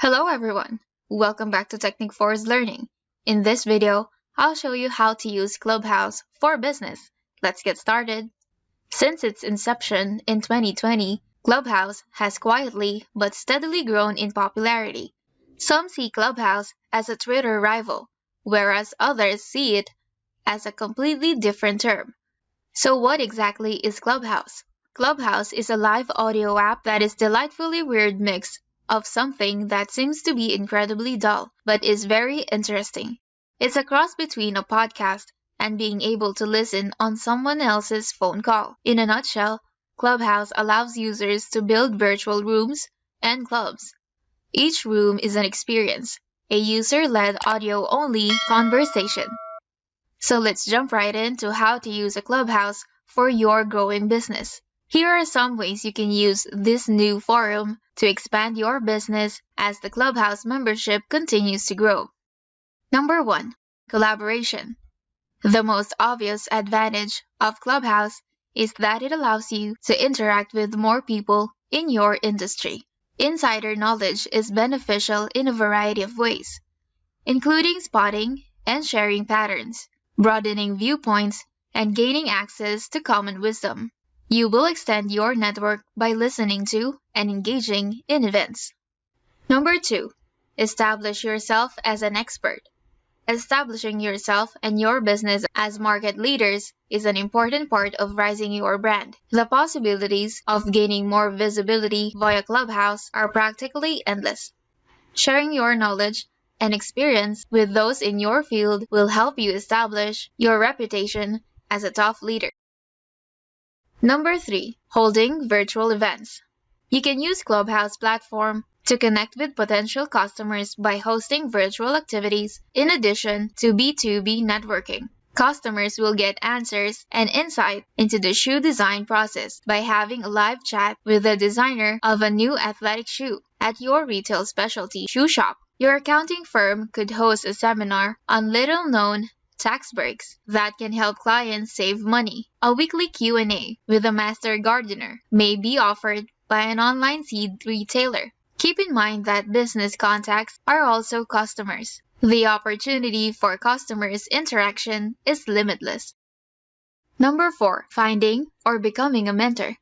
Hello everyone! Welcome back to Technique Force Learning. In this video, I'll show you how to use Clubhouse for business. Let's get started. Since its inception in 2020, Clubhouse has quietly but steadily grown in popularity. Some see Clubhouse as a Twitter rival, whereas others see it as a completely different term. So what exactly is Clubhouse? Clubhouse is a live audio app that is a delightfully weird mix of something that seems to be incredibly dull, but is very interesting. It's a cross between a podcast and being able to listen on someone else's phone call. In a nutshell, Clubhouse allows users to build virtual rooms and clubs. Each room is an experience, a user-led audio-only conversation. So let's jump right into how to use a Clubhouse for your growing business. Here are some ways you can use this new forum to expand your business as the Clubhouse membership continues to grow. Number 1. Collaboration. The most obvious advantage of Clubhouse is that it allows you to interact with more people in your industry. Insider knowledge is beneficial in a variety of ways, including spotting and sharing patterns, broadening viewpoints, and gaining access to common wisdom. You will extend your network by listening to and engaging in events. Number 2. Establish yourself as an expert. Establishing yourself and your business as market leaders is an important part of rising your brand. The possibilities of gaining more visibility via Clubhouse are practically endless. Sharing your knowledge and experience with those in your field will help you establish your reputation as a top leader. Number 3. Holding virtual events. You can use Clubhouse platform to connect with potential customers by hosting virtual activities in addition to B2B networking. Customers will get answers and insight into the shoe design process by having a live chat with the designer of a new athletic shoe at your retail specialty shoe shop. Your accounting firm could host a seminar on little-known tax breaks that can help clients save money. A weekly Q&A with a master gardener may be offered by an online seed retailer. Keep in mind that business contacts are also customers. The opportunity for customers' interaction is limitless. Number 4. Finding or becoming a mentor.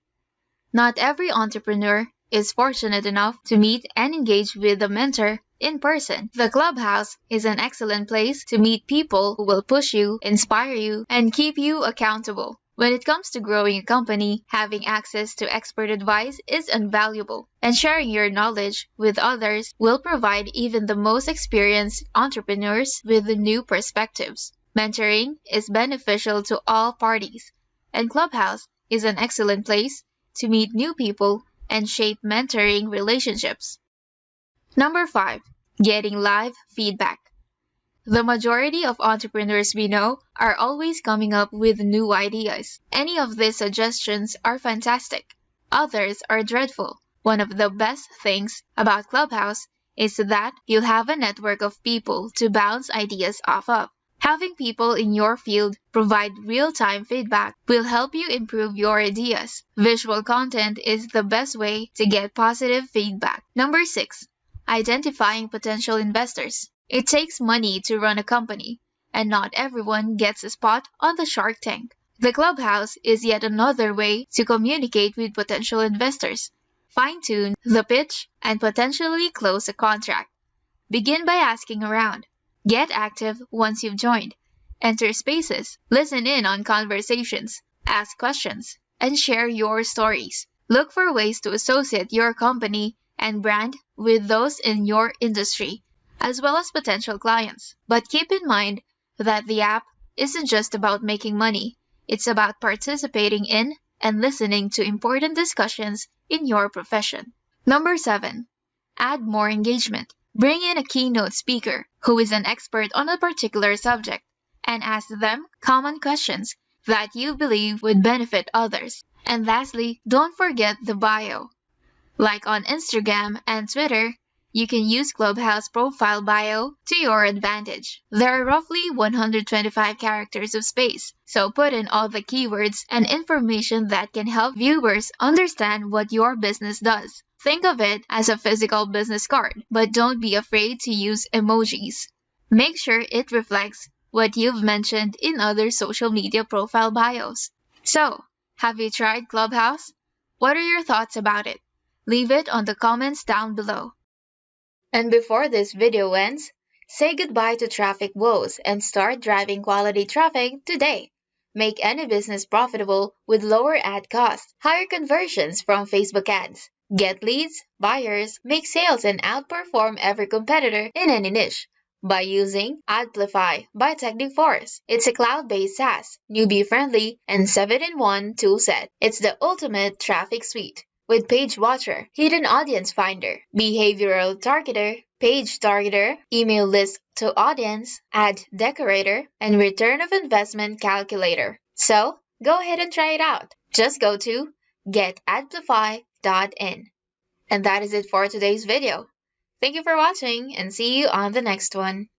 Not every entrepreneur is fortunate enough to meet and engage with a mentor in person. The Clubhouse is an excellent place to meet people who will push you, inspire you, and keep you accountable. When it comes to growing a company, having access to expert advice is invaluable, and sharing your knowledge with others will provide even the most experienced entrepreneurs with new perspectives. Mentoring is beneficial to all parties, and Clubhouse is an excellent place to meet new people and shape mentoring relationships. Number 5. Getting live feedback. The majority of entrepreneurs we know are always coming up with new ideas. Any of these suggestions are fantastic. Others are dreadful. One of the best things about Clubhouse is that you'll have a network of people to bounce ideas off of. Having people in your field provide real-time feedback will help you improve your ideas. Visual content is the best way to get positive feedback. Number 6. Identifying potential investors. It takes money to run a company, and not everyone gets a spot on the Shark Tank. The Clubhouse is yet another way to communicate with potential investors, fine-tune the pitch, and potentially close a contract. Begin by asking around. Get active once you've joined. Enter spaces, listen in on conversations, ask questions, and share your stories. Look for ways to associate your company and brand with those in your industry, as well as potential clients. But keep in mind that the app isn't just about making money. It's about participating in and listening to important discussions in your profession. Number 7. Add more engagement. Bring in a keynote speaker who is an expert on a particular subject and ask them common questions that you believe would benefit others. And lastly, don't forget the bio. Like on Instagram and Twitter, you can use Clubhouse profile bio to your advantage. There are roughly 125 characters of space, so put in all the keywords and information that can help viewers understand what your business does. Think of it as a physical business card, but don't be afraid to use emojis. Make sure it reflects what you've mentioned in other social media profile bios. So, have you tried Clubhouse? What are your thoughts about it? Leave it on the comments down below. And before this video ends, say goodbye to traffic woes and start driving quality traffic today. Make any business profitable with lower ad costs, higher conversions from Facebook ads, get leads, buyers, make sales, and outperform every competitor in any niche by using Amplify by Techniforce. It's a cloud-based SaaS, newbie-friendly, and 7-in-1 toolset. It's the ultimate traffic suite. With Page Watcher, Hidden Audience Finder, Behavioral Targeter, Page Targeter, Email List to Audience, Ad Decorator, and Return of Investment Calculator. So, go ahead and try it out. Just go to getadplify.in. And that is it for today's video. Thank you for watching and see you on the next one.